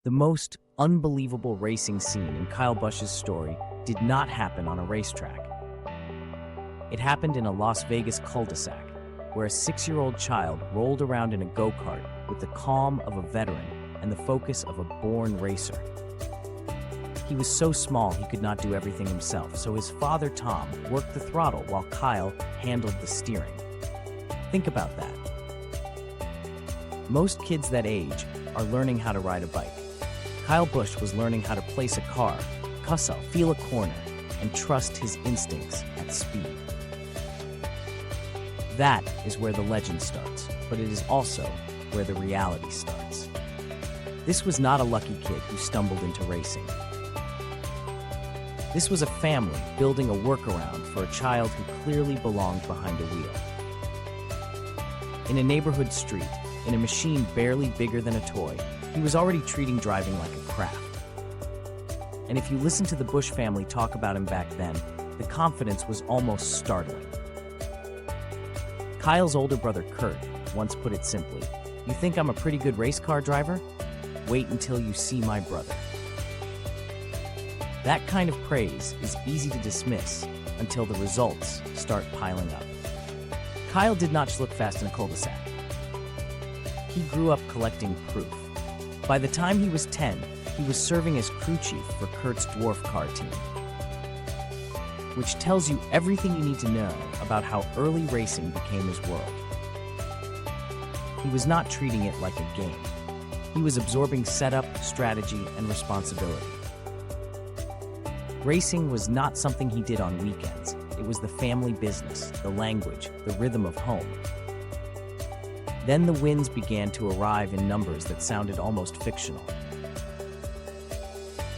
The most unbelievable racing scene in Kyle Busch's story did not happen on a racetrack. It happened in a Las Vegas cul-de-sac, where a 6-year-old child rolled around in a go-kart with the calm of a veteran and the focus of a born racer. He was so small he could not do everything himself, so his father Tom worked the throttle while Kyle handled the steering. Think about that. Most kids that age are learning how to ride a bike. Kyle Busch was learning how to place a car, cuss out, feel a corner, and trust his instincts at speed. That is where the legend starts, but it is also where the reality starts. This was not a lucky kid who stumbled into racing. This was a family building a workaround for a child who clearly belonged behind a wheel. In a neighborhood street, in a machine barely bigger than a toy, he was already treating driving like a craft. And if you listen to the Busch family talk about him back then, the confidence was almost startling. Kyle's older brother Kurt once put it simply, "You think I'm a pretty good race car driver? Wait until you see my brother." That kind of praise is easy to dismiss until the results start piling up. Kyle did not just look fast in a cul-de-sac. He grew up collecting proof. By the time he was 10, he was serving as crew chief for Kurt's dwarf car team, which tells you everything you need to know about how early racing became his world. He was not treating it like a game. He was absorbing setup, strategy, and responsibility. Racing was not something he did on weekends. It was the family business, the language, the rhythm of home. Then the wins began to arrive in numbers that sounded almost fictional.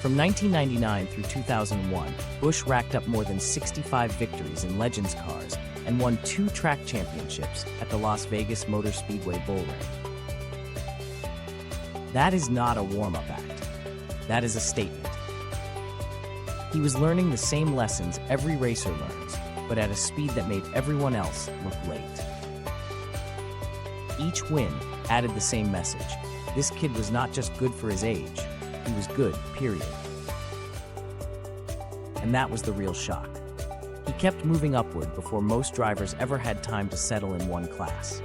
From 1999 through 2001, Busch racked up more than 65 victories in Legends cars and won 2 track championships at the Las Vegas Motor Speedway Bull Ring. That is not a warm-up act. That is a statement. He was learning the same lessons every racer learns, but at a speed that made everyone else look late. Each win added the same message. This kid was not just good for his age, he was good, period. And that was the real shock. He kept moving upward before most drivers ever had time to settle in one class.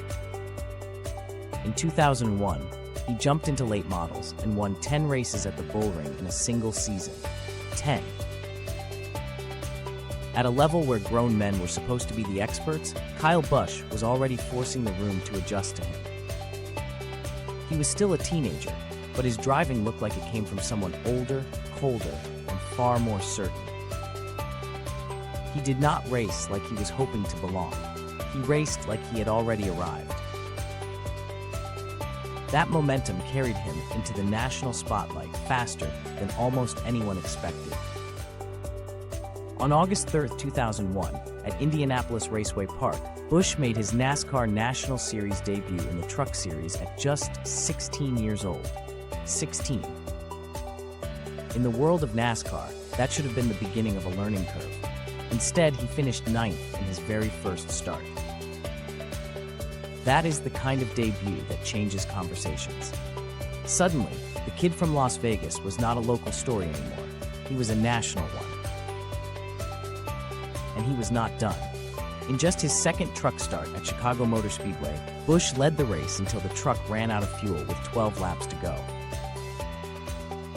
In 2001, he jumped into late models and won 10 races at the Bull Ring in a single season. 10. At a level where grown men were supposed to be the experts, Kyle Busch was already forcing the room to adjust to him. He was still a teenager, but his driving looked like it came from someone older, colder, and far more certain. He did not race like he was hoping to belong. He raced like he had already arrived. That momentum carried him into the national spotlight faster than almost anyone expected. On August 3, 2001, at Indianapolis Raceway Park, Busch made his NASCAR National Series debut in the Truck Series at just 16 years old. 16. In the world of NASCAR, that should have been the beginning of a learning curve. Instead, he finished 9th in his very first start. That is the kind of debut that changes conversations. Suddenly, the kid from Las Vegas was not a local story anymore. He was a national one. And he was not done. In just his second truck start at Chicago Motor Speedway, Busch led the race until the truck ran out of fuel with 12 laps to go.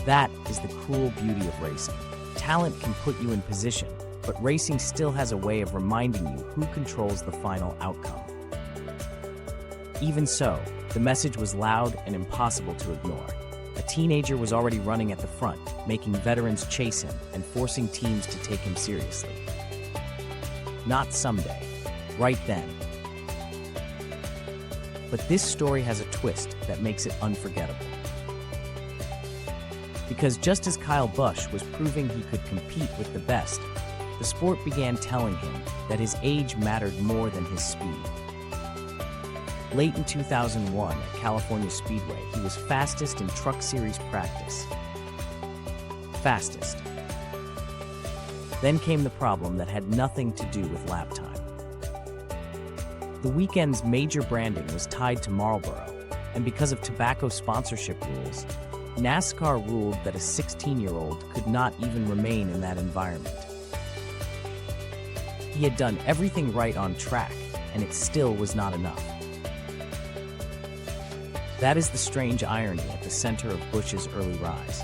That is the cruel beauty of racing. Talent can put you in position, but racing still has a way of reminding you who controls the final outcome. Even so, the message was loud and impossible to ignore. A teenager was already running at the front, making veterans chase him and forcing teams to take him seriously. Not someday, right then. But this story has a twist that makes it unforgettable. Because just as Kyle Busch was proving he could compete with the best, the sport began telling him that his age mattered more than his speed. Late in 2001 at California Speedway, he was fastest in Truck Series practice. Fastest. Then came the problem that had nothing to do with lap time. The weekend's major branding was tied to Marlboro, and because of tobacco sponsorship rules, NASCAR ruled that a 16-year-old could not even remain in that environment. He had done everything right on track, and it still was not enough. That is the strange irony at the center of Busch's early rise.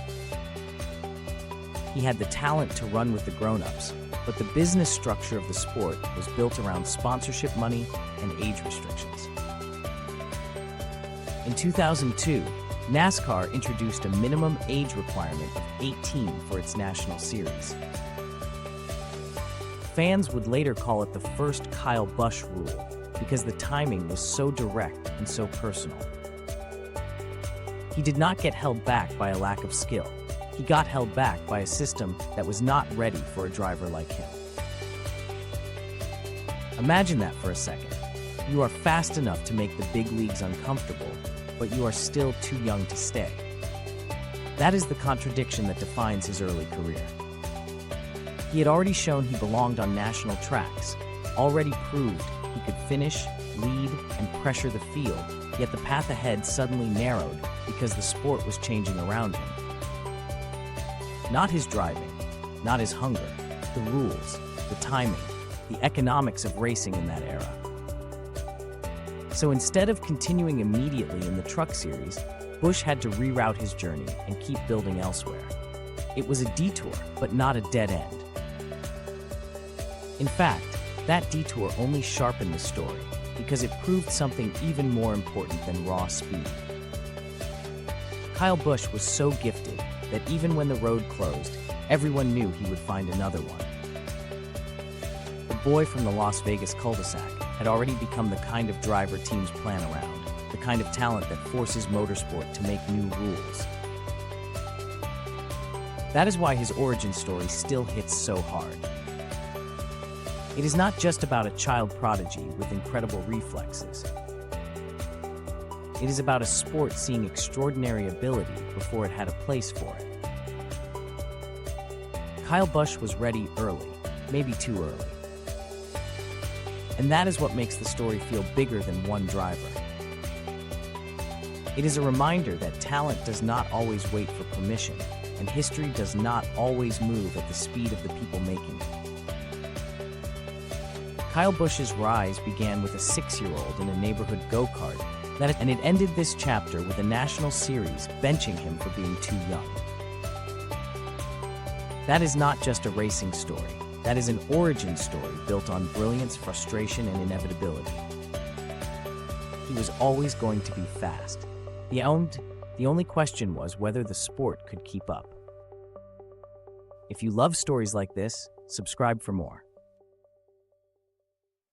He had the talent to run with the grown-ups, but the business structure of the sport was built around sponsorship money and age restrictions. In 2002, NASCAR introduced a minimum age requirement of 18 for its national series. Fans would later call it the first Kyle Busch rule because the timing was so direct and so personal. He did not get held back by a lack of skill. He got held back by a system that was not ready for a driver like him. Imagine that for a second. You are fast enough to make the big leagues uncomfortable, but you are still too young to stay. That is the contradiction that defines his early career. He had already shown he belonged on national tracks, already proved he could finish, lead, and pressure the field, yet the path ahead suddenly narrowed because the sport was changing around him. Not his driving, not his hunger, the rules, the timing, the economics of racing in that era. So instead of continuing immediately in the Truck Series, Busch had to reroute his journey and keep building elsewhere. It was a detour, but not a dead end. In fact, that detour only sharpened the story because it proved something even more important than raw speed. Kyle Busch was so gifted that even when the road closed, everyone knew he would find another one. The boy from the Las Vegas cul-de-sac had already become the kind of driver teams plan around, the kind of talent that forces motorsport to make new rules. That is why his origin story still hits so hard. It is not just about a child prodigy with incredible reflexes. It is about a sport seeing extraordinary ability before it had a place for it. Kyle Busch was ready early, maybe too early. And that is what makes the story feel bigger than one driver. It is a reminder that talent does not always wait for permission, and history does not always move at the speed of the people making it. Kyle Busch's rise began with a 6-year-old in a neighborhood go-kart, and it ended this chapter with a national series benching him for being too young. That is not just a racing story. That is an origin story built on brilliance, frustration, and inevitability. He was always going to be fast. The only question was whether the sport could keep up. If you love stories like this, subscribe for more.